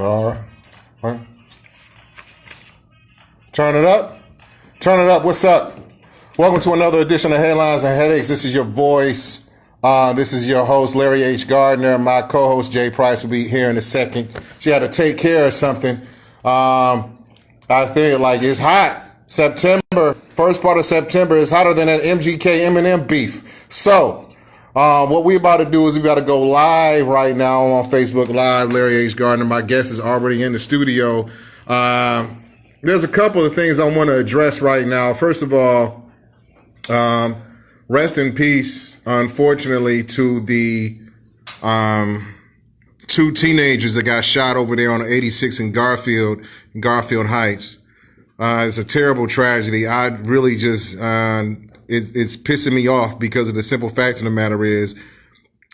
All right. Turn it up. Turn it up. What's up? Welcome to another edition of Headlines and Headaches. This is your voice. This is your host, Larry H. Gardner. My co-host, Jay Price, will be here in a second. She had to take care of something. I think it's hot. September, first part of September is hotter than that MGK Eminem beef. So, what we about to do is we got to go live right now on Facebook Live. Larry H. Gardner. My guest is already in the studio. There's a couple of things I want to address right now. First of all, rest in peace, unfortunately, to the two teenagers that got shot over there on 86 in Garfield Heights. It's a terrible tragedy. I really just, it's pissing me off because of the simple fact of the matter is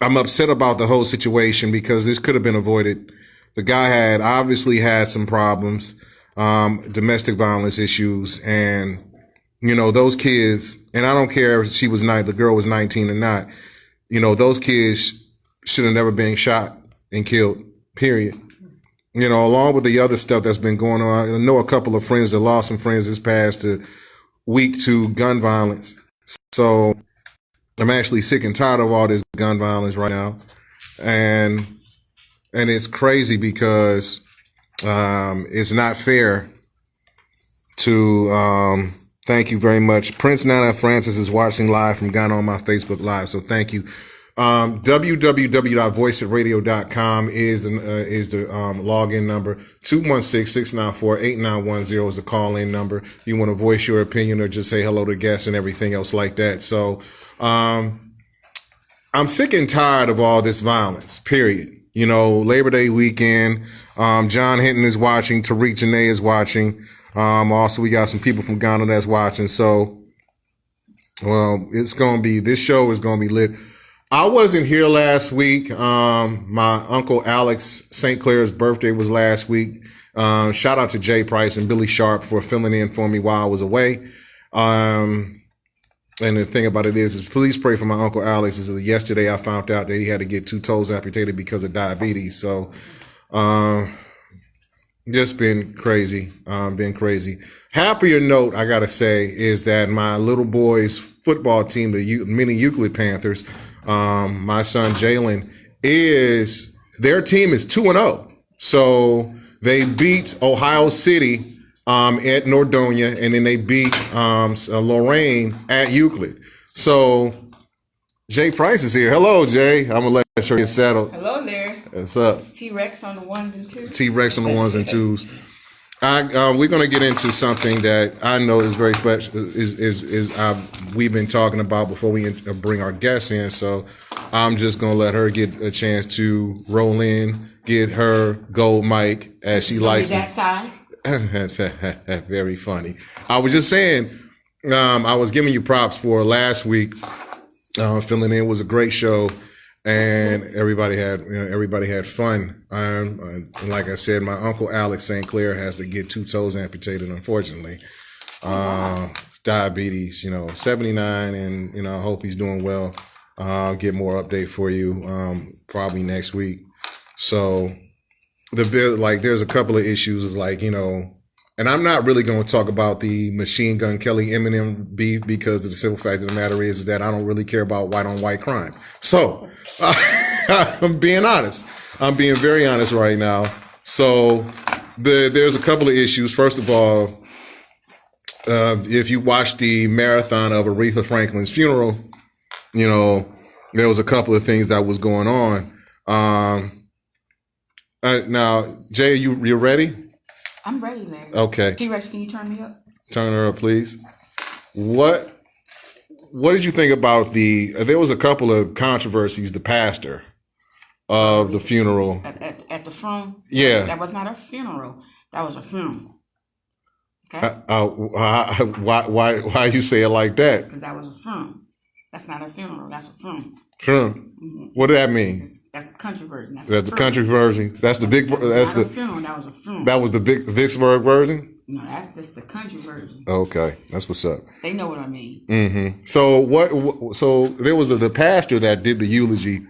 I'm upset about the whole situation because this could have been avoided. The guy had obviously had some problems, domestic violence issues, and, those kids, and I don't care if the girl was 19 or not, those kids should have never been shot and killed, period. Along with the other stuff that's been going on. I know a couple of friends that lost some friends this past week to gun violence. So I'm actually sick and tired of all this gun violence right now. And it's crazy because it's not fair to thank you very much. Prince Nana Francis is watching live from Ghana on my Facebook Live, so thank you. www.voiceofradio.com is the login number. 216-694-8910 is the call-in number. You want to voice your opinion or just say hello to guests and everything else like that. So I'm sick and tired of all this violence, period. Labor Day weekend, John Hinton is watching, Tariq Janae is watching. Also, we got some people from Ghana that's watching. So, this show is going to be lit. I wasn't here last week. My uncle Alex St. Clair's birthday was last week. Shout out to Jay Price and Billy Sharp for filling in for me while I was away. And the thing about it is please pray for my uncle Alex. Yesterday I found out that he had to get 2 toes amputated because of diabetes. So, just been crazy. Happier note, I gotta say, is that my little boys football team, the mini Euclid Panthers, my son Jalen, their team is 2-0. So they beat Ohio City at Nordonia, and then they beat Lorraine at Euclid. So Jay Price is here. Hello, Jay. I'm gonna let her get settled. Hello there. What's up? T-Rex on the ones and twos. T-Rex on the ones and twos. We're going to get into something that I know is very special. We've been talking about before we bring our guests in. So I'm just going to let her get a chance to roll in, get her gold mic as she likes. That side. That's very funny. I was just saying, I was giving you props for last week. Filling in was a great show. And everybody had fun. And like I said, my uncle Alex St. Clair has to get 2 toes amputated, unfortunately. Diabetes, 79, and I hope he's doing well. I'll get more update for you probably next week. So there's a couple of issues and I'm not really going to talk about the Machine Gun Kelly Eminem beef because of the simple fact of the matter is that I don't really care about white on white crime. So I'm being honest. I'm being very honest right now. So there's a couple of issues. First of all, if you watch the marathon of Aretha Franklin's funeral, there was a couple of things that was going on. Now, Jay, you ready? I'm ready, Larry. Okay. T-Rex, can you turn me up? Turn her up, please. What did you think about there was a couple of controversies, the pastor of the funeral. At the funeral? Yeah. That was not a funeral. That was a funeral. Okay. Why you say it like that? Because that was a funeral. That's not a funeral. That's a funeral. Funeral. Mm-hmm. What did that mean? That's the country version. That's the country version. That's the big. That's the funeral. That was a funeral. That was the big Vicksburg version. No, that's just the country version. Okay, that's what's up. They know what I mean. Mm-hmm. So what? So there was the pastor that did the eulogy.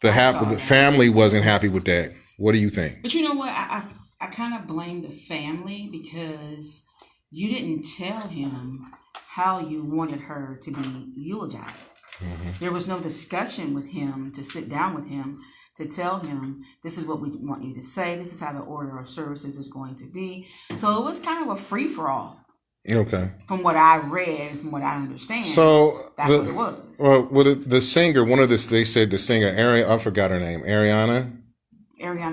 The family wasn't happy with that. What do you think? But you know what? I kind of blame the family because you didn't tell him how you wanted her to be eulogized. There was no discussion with him to sit down with him to tell him this is what we want you to say. This is how the order of services is going to be. So it was kind of a free for all. Okay. From what I read, from what I understand, So that's what it was. Well, the singer, they said the singer, I forgot her name, Ariana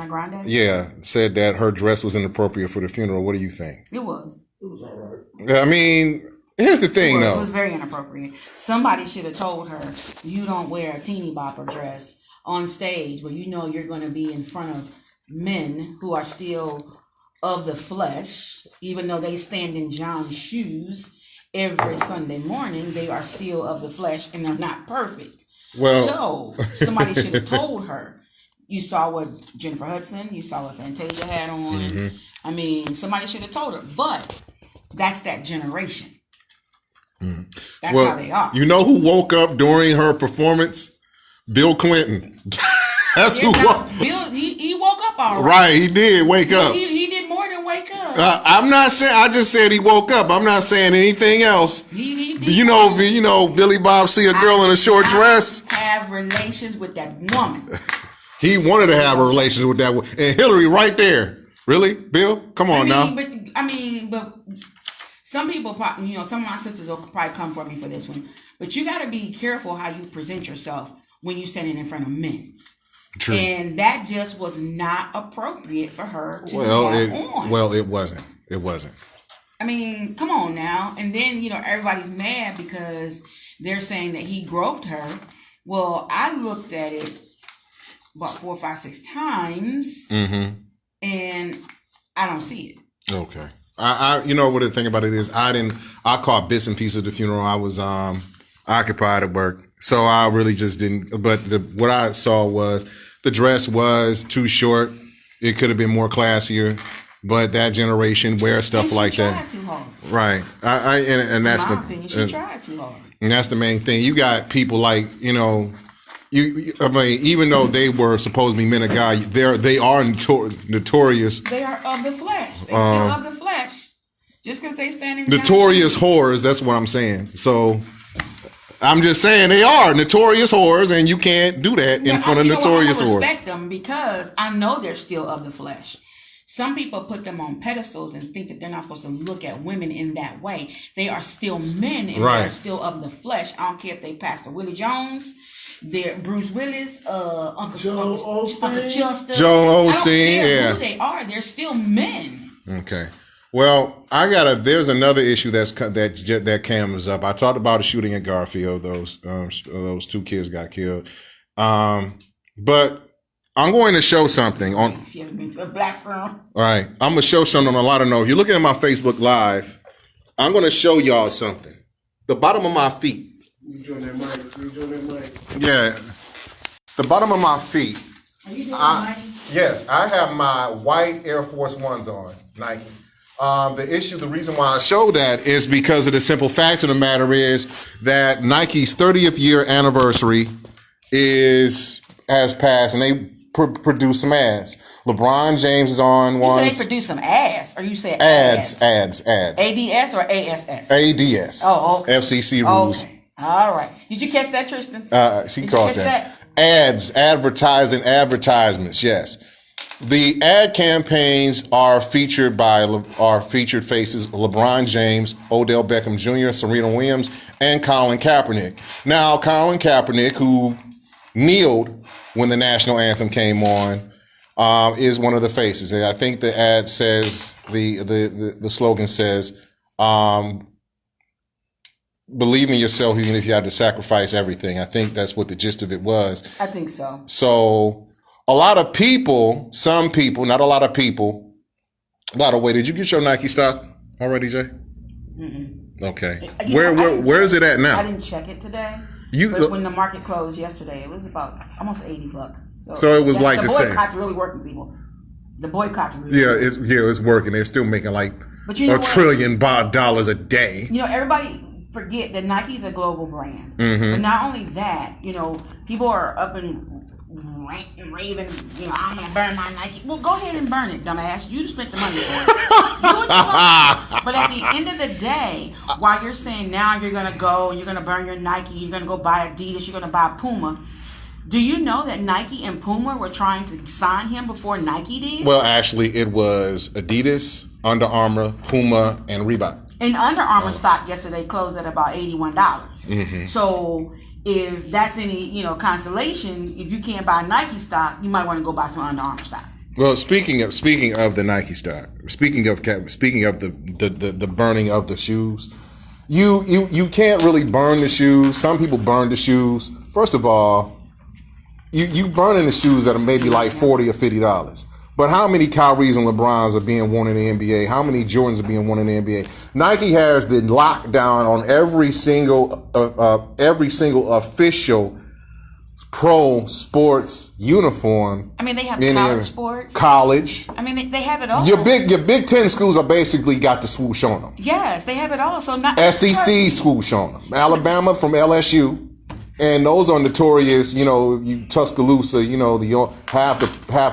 Grande? Yeah, said that her dress was inappropriate for the funeral. What do you think? It was. It was all right. I mean, here's the thing, though. It was very inappropriate. Somebody should have told her, you don't wear a teeny bopper dress on stage where you know you're going to be in front of men who are still of the flesh, even though they stand in John's shoes every Sunday morning, they are still of the flesh and they're not perfect. Well, So somebody should have told her. You saw what Jennifer Hudson, you saw what Fantasia had on. I mean, somebody should have told her. But that's that generation. That's how they are. You know who woke up during her performance? Bill Clinton. That's who woke. Bill, he woke up all right. Right, he did wake up. He did more than wake up. I'm not saying. I just said he woke up. I'm not saying anything else. He You know, Billy Bob see a girl in a short dress. Have relations with that woman. He wanted to have a relationship with that woman, and Hillary right there. Really, Bill? Come on now. But some people, some of my sisters will probably come for me for this one. But you got to be careful how you present yourself when you're standing in front of men. True. And that just was not appropriate for her to have on. Well, it wasn't. It wasn't. I mean, come on now. And then, everybody's mad because they're saying that he groped her. Well, I looked at it about 4, 5, 6 times, and I don't see it. Okay. I you know what the thing about it is, I caught bits and pieces of the funeral. I was occupied at work, so I really just didn't. But what I saw was the dress was too short. It could have been more classier. But that generation wears stuff like that. She tried too hard. Right. And that's in my opinion, she tried too hard. And that's the main thing. You got people like, I mean, even though they were supposed to be men of God, they are notorious. They are of the flesh. They still of the flesh. Just because they stand in notorious whores. That's what I'm saying. So I'm just saying they are notorious whores, and you can't do that in front of notorious whores. I respect them because I know they're still of the flesh. Some people put them on pedestals and think that they're not supposed to look at women in that way. They are still men and they are still of the flesh. I don't care if they Pastor Willie Jones, they're Bruce Willis, Uncle Joel Osteen. Joel Osteen, I don't care yeah. who they are. They're still men. Okay. Well, there's another issue that comes up. I talked about a shooting at Garfield. Those 2 kids got killed. But I'm going to show something on. A black firm. All right, I'm gonna show something on a lot of notes. If you're looking at my Facebook Live, I'm gonna show y'all something. The bottom of my feet. You join that mic. Yeah, the bottom of my feet. Are you doing Nike? Yes, I have my white Air Force Ones on, Nike. The reason why I show that is because of the simple fact of the matter is that Nike's 30th year anniversary has passed, and they produce some ads. LeBron James is on one. You say they produce some ads, or you say ads? ADS or ASS? ADS. Oh, okay. FCC rules. Okay. All right. Did you catch that, Tristan? She caught that. Ads, advertisements. Yes. The ad campaigns are featured faces LeBron James, Odell Beckham Jr., Serena Williams, and Colin Kaepernick. Now, Colin Kaepernick, who kneeled when the national anthem came on, is one of the faces. And I think the ad says, the slogan says, believe in yourself even if you have to sacrifice everything. I think that's what the gist of it was. I think so. So a lot of people, some people, not a lot of people. By the way, did you get your Nike stock already, Jay? Mm-mm. Okay. Where is it at now? I didn't check it today. But when the market closed yesterday, it was about almost $80. So it was like the same. The boycott's really working, people. The boycott's really working. It's working. They're still making like $1 trillion a day. Everybody forget that Nike's a global brand. Mm-hmm. But not only that, people are up and raving, I'm gonna burn my Nike. Well, go ahead and burn it, dumbass. You spent the money for it. Do what you want. But at the end of the day, while you're saying now you're gonna go and you're gonna burn your Nike, you're gonna go buy Adidas, you're gonna buy Puma. Do you know that Nike and Puma were trying to sign him before Nike did? Well, actually, it was Adidas, Under Armour, Puma, and Reebok. And Under Armour stock yesterday closed at about $81. Mm-hmm. So if that's any consolation, if you can't buy Nike stock, you might want to go buy some Under Armour stock. Well, speaking of the Nike stock, speaking of the burning of the shoes, you can't really burn the shoes. Some people burn the shoes. First of all, you burning the shoes that are maybe like $40 or $50. But how many Kyries and LeBrons are being worn in the NBA? How many Jordans are being worn in the NBA? Nike has the lockdown on every single official pro sports uniform. I mean, they have college sports. College. I mean, they have it all. Your Big Ten schools are basically got the swoosh on them. Yes, they have it all. So not SEC swoosh on them. Alabama from LSU. And those are notorious, you Tuscaloosa, the half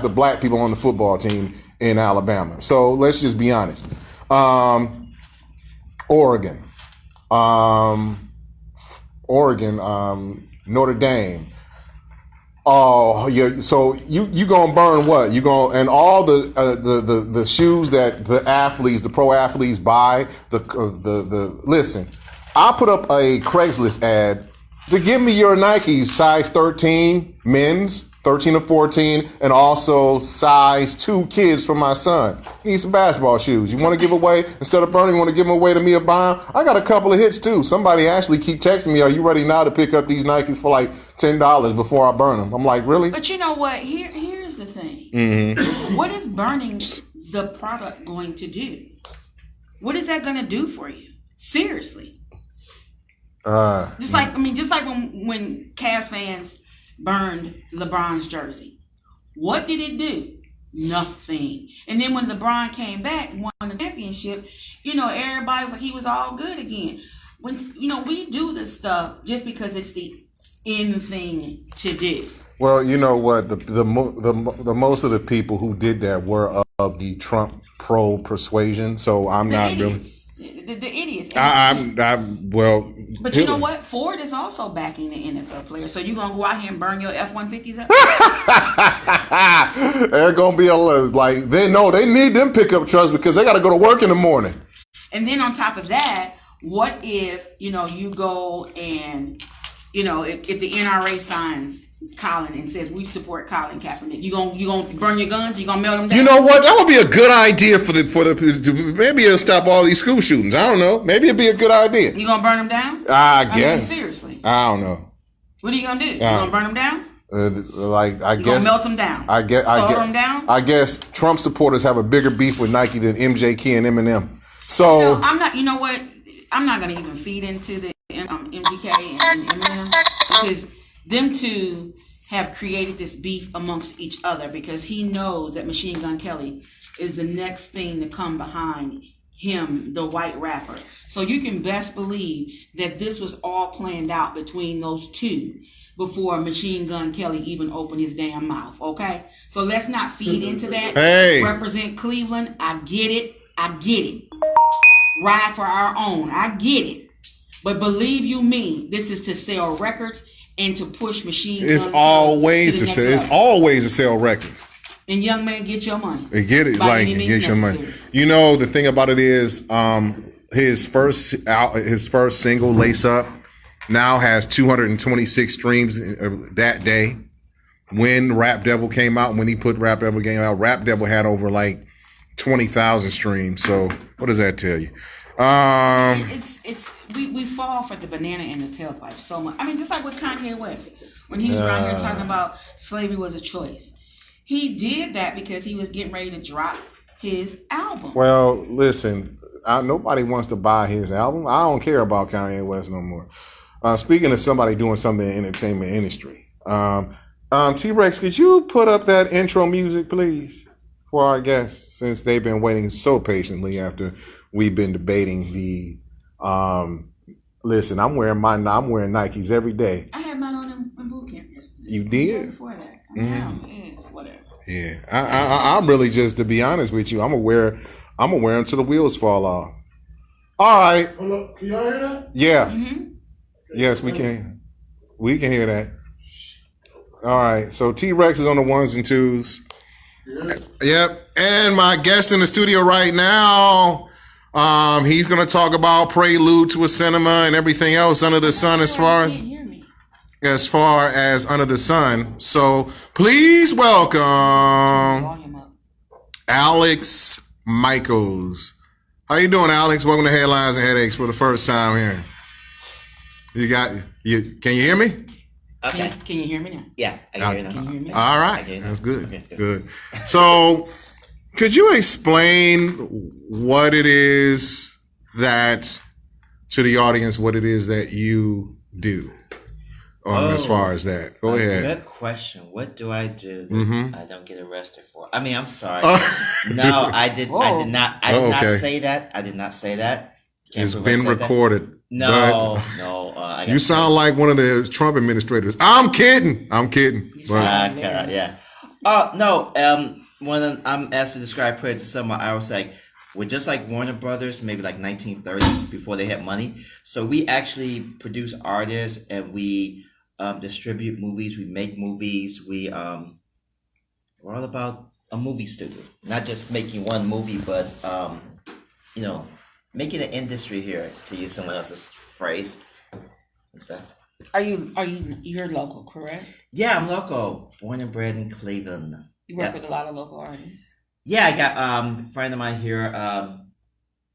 the black people on the football team in Alabama. So let's just be honest. Oregon, Notre Dame. Oh, yeah. So you gonna burn what? You gonna, and all the shoes that the pro athletes buy. Listen, I put up a Craigslist ad to give me your Nikes size 13 men's, 13 or 14, and also size 2 kids for my son. He needs some basketball shoes. You want to give away, instead of burning, you want to give them away to me or buy them? I got a couple of hits too. Somebody actually keep texting me, are you ready now to pick up these Nikes for like $10 before I burn them? I'm like, really? But you know what? Here's the thing. Mm-hmm. What is burning the product going to do? What is that going to do for you? Seriously. Just like when Cavs fans burned LeBron's jersey. What did it do? Nothing. And then when LeBron came back, won the championship, everybody was like he was all good again. When we do this stuff just because it's the in thing to do. Well, you know what? The most of the people who did that were of the Trump pro persuasion. So I'm not really. The idiots. Well. But you know what? Ford is also backing the NFL players. So you gonna go out here and burn your F-150s up? They're gonna be they need them pickup trucks because they got to go to work in the morning. And then on top of that, what if you go and if the NRA signs Colin and says we support Colin Kaepernick, you gonna burn your guns? You gonna melt them down? You know what? That would be a good idea for the maybe it'll stop all these school shootings. I don't know. Maybe it'd be a good idea. You gonna burn them down? I guess. mean, seriously. I don't know. What are you gonna do? You gonna burn them down? I guess. Gonna melt them down. I guess. Them down. I guess Trump supporters have a bigger beef with Nike than MJK and Eminem. So I'm not. You know what? I'm not gonna even feed into the MGK and Eminem because them two have created this beef amongst each other because he knows that Machine Gun Kelly is the next thing to come behind him, the white rapper. So you can best believe that this was all planned out between those two before Machine Gun Kelly even opened his damn mouth, okay? So let's not feed into that. Hey. Represent Cleveland. I get it. Ride for our own. I get it. But believe you me, this is to sell records and to push Machine Gun. It's always to to sell. It's always to sell records. And young man, get your money. Get it, like get your money. You know, the thing about it is, his first single, "Lace Up," now has 226 streams that day. When Rap Devil came out, when he put Rap Devil game out, Rap Devil had over like 20,000 streams. So what does that tell you? We fall for the banana in the tailpipe so much. I mean, just like with Kanye West, when he was around here talking about slavery was a choice. He did that because he was getting ready to drop his album. Well, listen, nobody wants to buy his album. I don't care about Kanye West no more. Speaking of somebody doing something in the entertainment industry, T-Rex, could you put up that intro music, please, for our guests, since they've been waiting so patiently after we've been debating the. Listen, I'm wearing Nikes every day. I had mine on in boot camp yesterday. You did? Before that. Yeah, it's whatever. Yeah, I'm really just, to be honest with you, I'm aware until the wheels fall off. All right. Hold up. Can y'all hear that? Yeah. Mm-hmm. Yes, we can. We can hear that. All right. So T-Rex is on the ones and twos. Yeah. Yep. And my guest in the studio right now, he's going to talk about Prelude to a Cinema and everything else under the sun as far You can't hear me. as under the sun. So please welcome Volume up. Alex Michaels. How you doing, Alex? Welcome to Headlines and Headaches for the first time here. Can you hear me? Okay. Can you hear me now? Yeah, I can hear you Can now. you hear me? All right. I can hear you now. That's good. Okay, Good. So could you explain what it is that, to the audience, what it is that you do as far as that? Go ahead. Good question. What do I do that Mhm. I don't get arrested for? I mean, I'm sorry. Oh. No, I did Whoa. not Okay. say that. I did not say that. Can't It's prove I been said that. recorded. No, but no. I you sound like one of the Trump administrators. I'm kidding. You sound- But, yeah. No. When I'm asked to describe Prelude to someone, I was like, we're just like Warner Brothers, maybe like 1930 before they had money. So we actually produce artists and we distribute movies. We make movies. We're all about a movie studio, not just making one movie, but making an industry here, to use someone else's phrase and stuff. You're local, correct? Yeah, I'm local, born and bred in Cleveland. You work Yep. with a lot of local artists. Yeah, I got a friend of mine here.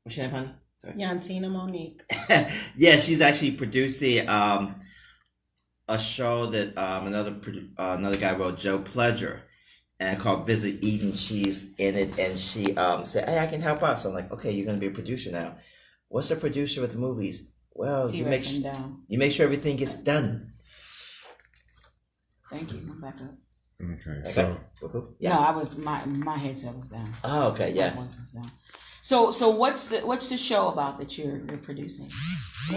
What's your name, honey? Sorry. Yantina Monique. Yeah, she's actually producing a show that another guy wrote, Joe Pleasure, and called Visit Eden. She's in it, and she said, "Hey, I can help out." So I'm like, "Okay, you're gonna be a producer now. What's a producer with movies? Well, you make T-Rex down. sure everything gets done." Thank you. I'm back up. okay. Okay. So Cool. No, Yeah. I was my headset was down. Oh, okay. My Yeah. voice was down. So what's the show about that you're producing?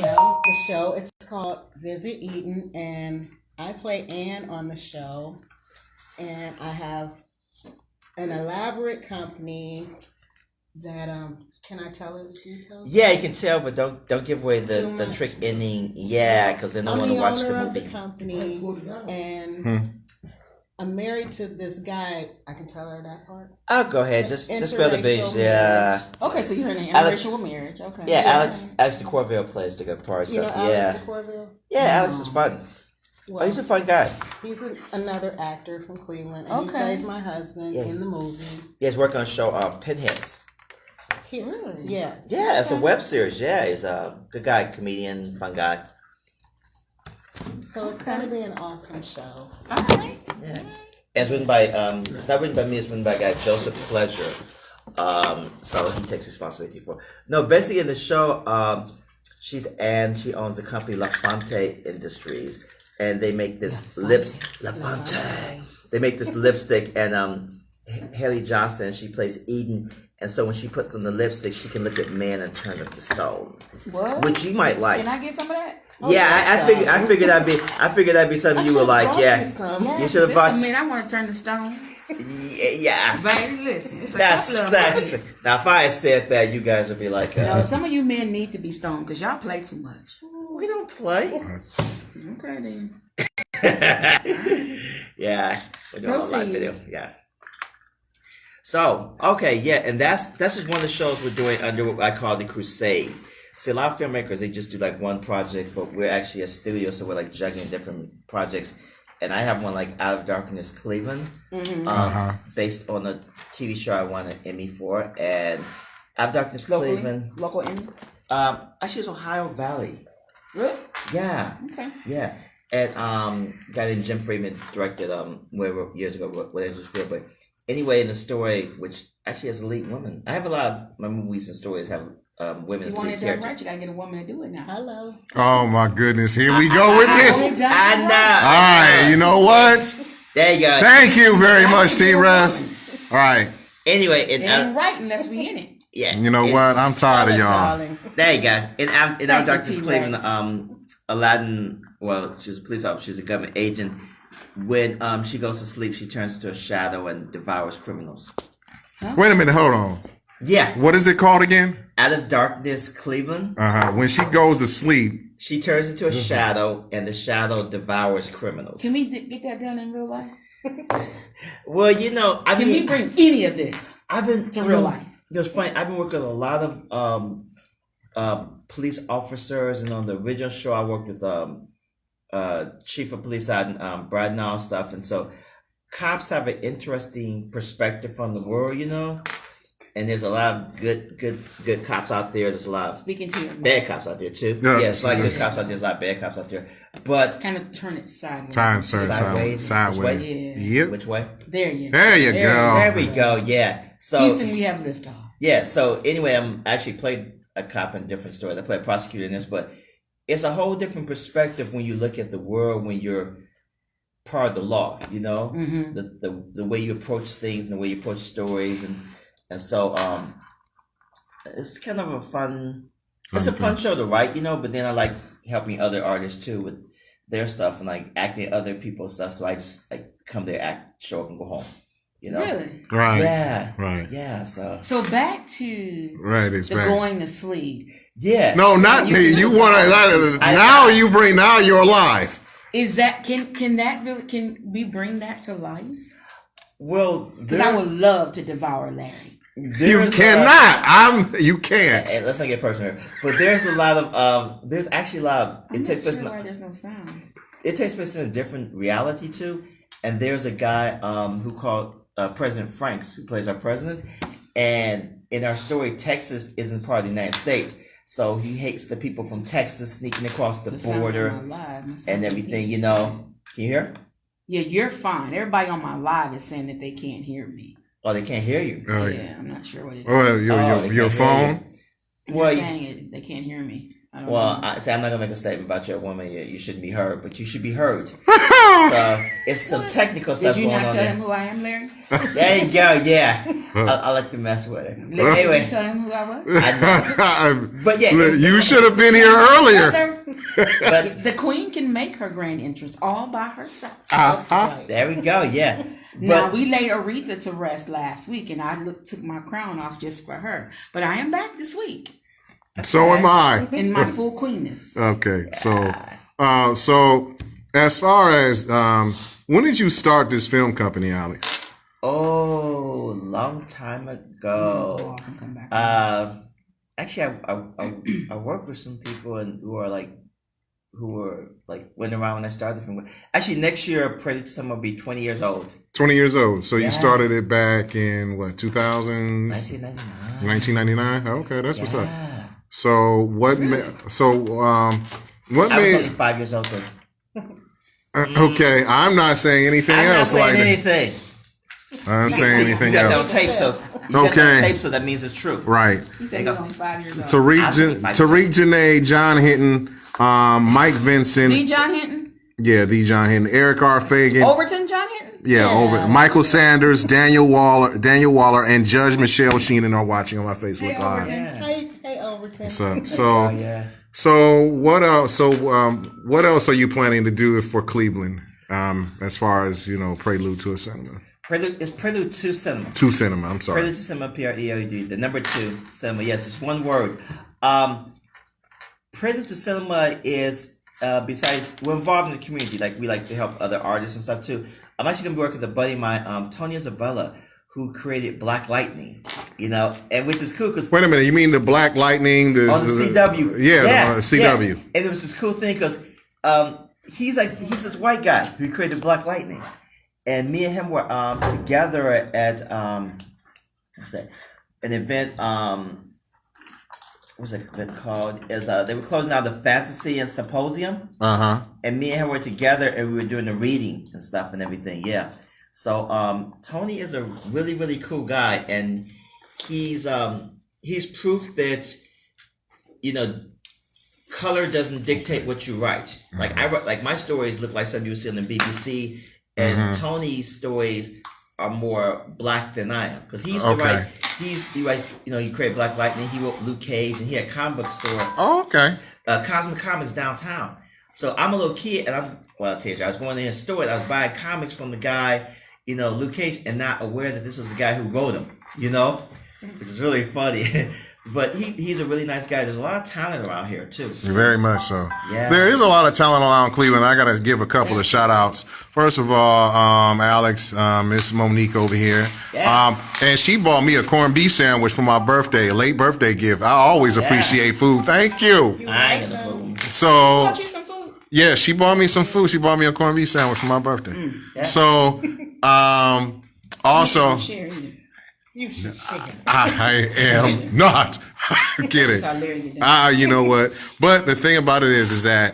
Well, the show, it's called Visit Eden, and I play Anne on the show. And I have an elaborate company that, can I tell her the details? Yeah, you can tell, but don't give away the Too much. trick ending. Yeah, because then they I'm want to the watch owner the of the movie. company, and Hmm. I'm married to this guy. I can tell her that part. Oh, go ahead. Just spell the beans. Interracial Yeah. Okay, so you're in an Alex- interracial marriage. Okay. Yeah, Yeah. Alex DeCorville plays the good part. You know Stuff. Alex Yeah. DeCorville? Yeah, Alex is fun. Well, Oh, he's a fun guy. he's another actor from Cleveland, and Okay. he plays my husband Yeah. in the movie. He has worked on a show, Pinheads. Really? Yes. Yeah, it's a web series. Yeah, he's a good guy, comedian, fun guy. So it's going to be an awesome show. All right. Yeah. It's written by it's not written by me. It's written by a guy, Joseph Pleasure. So he takes responsibility for. No, basically in the show, she's Anne. She owns the company La Fonte Industries, and they make this La Fonte. They make this lipstick, and Haley Johnson, she plays Eden, and so when she puts on the lipstick, she can look at man and turn them to stone, What? which you might like. Can I get some of that? Yeah, I figured that'd be something you would like. Yeah, You should have bought- I mean, I want to turn to stone. yeah. Baby, listen. It's a That's couple of them. sexy. Now, if I had said that, you guys would be like, No, some of you men need to be stoned because y'all play too much. we don't play. Okay, then. Yeah, we're doing a live Proceed. video. Yeah. So, okay, yeah, and that's just one of the shows we're doing under what I call the Crusade. See, a lot of filmmakers, they just do like one project, but we're actually a studio, so we're like juggling different projects. And I have one like Out of Darkness Cleveland, based on a TV show I won an Emmy for, and Out of Darkness Cleveland. Local in. Actually, it's Ohio Valley. Really? Yeah, Okay. yeah. And a guy named Jim Freeman directed years ago with Angels Field. But anyway, in the story, which actually has a lead woman, I have a lot of my movies and stories have women You as want lead it done characters. right, you gotta get a woman to do it now. Hello. Oh my goodness, here we go with this. want it done I right. know. All right, you know what? There you go. Thank you very much, T-Russ. All right, Anyway, It ain't right unless we in it. yeah. you know what? I'm tired of y'all. Darling. There you go. In Out of Thank you, Darkness T-Rex. Cleveland, Aladdin. Well, she's a police officer. She's a government agent. when she goes to sleep, she turns into a shadow and devours criminals. Wait a minute, hold on. Yeah, What is it called again? Out of Darkness, Cleveland. When she goes to sleep. She turns into a shadow, and the shadow devours criminals. Can we get that done in real life? Well, you know, I Can mean, we bring any of this I've been to real life? It's funny. I've been working with a lot of police officers, and on the original show, I worked with chief of police out in Bradenau and stuff, and so cops have an interesting perspective from the world, you know. And there's a lot of good cops out there. There's a lot of Speaking to your bad cops out there too. Yeah. Yeah, it's like good cops out there. There's a lot of bad cops out there, but kind of turn it sideways. Sideways. Sideways. Yeah. Yep. which way? There you There you go. There we go. Yeah. So Houston, we have liftoff. yeah. So anyway, I'm actually played a cop in different stories. I played a prosecutor in this, but it's a whole different perspective when you look at the world when you're part of the law. You know, Mm-hmm. the way you approach things and the way you approach stories, and so it's kind of a fun. It's a fun show to write, you know. But then I like helping other artists too with their stuff and like acting other people's stuff. So I just like come there, act, show up, and go home. You know. Really? Right. Yeah. Right. Yeah. So So back to Right. It's the back. going to sleep. yeah. No, not me. You want to now? You bring now. You're alive. Is that can that really can we bring that to life? Well, Because I would love to devour Larry. You cannot. You can't. Hey, let's not get personal here. But there's a lot of there's actually a lot of I'm it takes not place sure in why there's no sound. it takes place in a different reality too. And there's a guy who called President Franks who plays our president. And in our story, Texas isn't part of the United States, so he hates the people from Texas sneaking across the sound border on my live, my sound and everything. You know, can you hear? Yeah, you're fine. Everybody on my live is saying that they can't hear me. Oh, they can't hear you. Oh, Yeah, I'm not sure what it is. Well, they your can't hear phone. You're Well, saying it, they can't hear me. I don't Well, know. I say I'm not gonna make a statement about your woman. You shouldn't be heard, but you should be heard. So it's some technical Did stuff you going not on tell there. him who I am, Larry? There you go. Yeah, I like to mess with her. But Larry, did anyway, you tell him who I was? I know. But yeah, You should have been here earlier. But The queen can make her grand entrance all by herself. there we go. Yeah. Now But we laid Aretha to rest last week, and I took my crown off just for her. But I am back this week So am I. in my full queenness. Okay. So as far as when did you start this film company, Alex? oh, long time Oh, ago. I can come back. Actually, I worked with some people who were like went around when I started the film. Actually, next year, Predator Summer will be 20 years old. 20 years old. So Yeah. you started it back in what, 2000? 1999. 1999? Okay, that's what's up. Yeah. So what? What I was made? only 5 years old then. Okay, I'm not saying anything I'm not else saying like that. anything. I'm not saying anything You got that on else. tape, so you got that Okay. on tape, so that means it's true. Right. He said he was only 5 years old. Tariq Janae, John Hinton, Mike Vincent. D. John Hinton? Yeah, the John Hinton, Eric R. Fagan. Overton John Hinton? Yeah, over Michael Sanders, Daniel Waller, and Judge Michelle Sheenan are watching on my Facebook Hey, Live. Overton. Hey, Overton. So, Oh yeah. so what else? So, what else are you planning to do for Cleveland? As far as Prelude to a Cinema, It's Prelude to Cinema. to cinema. I'm sorry. Prelude to Cinema, PRELUD. The number 2 cinema. Yes, it's one word. Prelude to Cinema is besides we're involved in the community. Like we like to help other artists and stuff too. I'm actually gonna be working with a buddy of mine, Tony Isabella, who created Black Lightning. And which is cool because Wait a minute. You mean the Black Lightning? on the CW. Yeah, the CW. Yeah. And it was this cool thing because he's this white guy who created Black Lightning, and me and him were together at what's that? An event. What's that event called? They were closing out the Fantasy and Symposium, and me and him were together, and we were doing the reading and stuff and everything. Yeah. So Tony is a really really cool guy, and he's proof that color doesn't dictate what you write. Like I write, like my stories look like something you would see on the BBC, and Tony's stories are more black than I am because he used to write. He write. He created Black Lightning. He wrote Luke Cage, and he had a comic book store, Oh, okay. Cosmic Comics downtown. So I'm a little kid, and teenager. I was going in a store, and I was buying comics from the guy, Luke Cage, and not aware that this was the guy who wrote them, which is really funny. But he's a really nice guy. There's a lot of talent around here too. Very much so. Yeah. There is a lot of talent around Cleveland. I got to give a couple of shout outs. First of all, Alex, Miss Monique over here. Yeah. And she bought me a corned beef sandwich for my birthday, a late birthday gift. I always appreciate food. Thank you. I ain't gonna move. So, Bought you some food? yeah, she bought me some food. She bought me a corned beef sandwich for my birthday. Yeah. So, also, Share either. You should share. I am not. Get it. That's how Larry get down. You know what? But the thing about it is that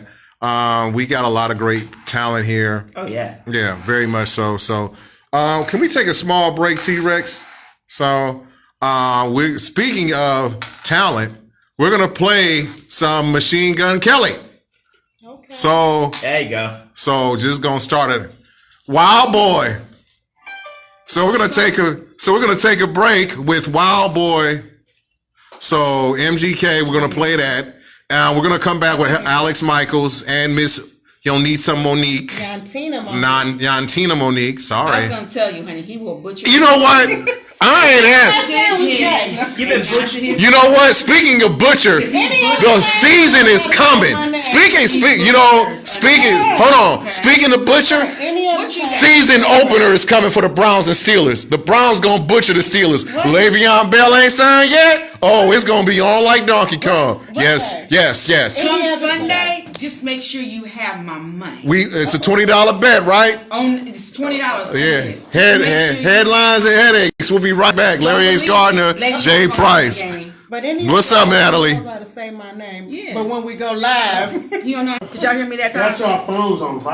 we got a lot of great talent here. Oh yeah. Yeah, very much so. So, can we take a small break, T-Rex? So, we're speaking of talent. We're gonna play some Machine Gun Kelly. Okay. So, There you go. just gonna start it. Wild Boy. So we're gonna take a break with Wild Boy. So MGK, we're gonna play that, and we're gonna come back with Alex Michaels and Miss Yonita Monique, Yantina, Yantina Monique. I was Sorry. gonna tell you, honey, he will butcher. You know what? I ain't at. his head. You've been butchering. You know what? Speaking of butcher, the season is coming. Speaking. Hold on. Speaking of butcher. Season opener is coming for the Browns and Steelers. The Browns gonna butcher the Steelers. Le'Veon Bell ain't signed yet. Oh, it's gonna be on like Donkey Kong. Yes. Come Sunday, just make sure you have my money. It's a $20 bet, right? It's $20. Yeah. Headlines and headaches. We'll be right back. Larry Ace Gardner, Jay Price. But any What's up, Natalie? knows how to say my name. Yeah. But when we go live, You don't know? Did y'all hear me that time? Got y'all phones on vibrate.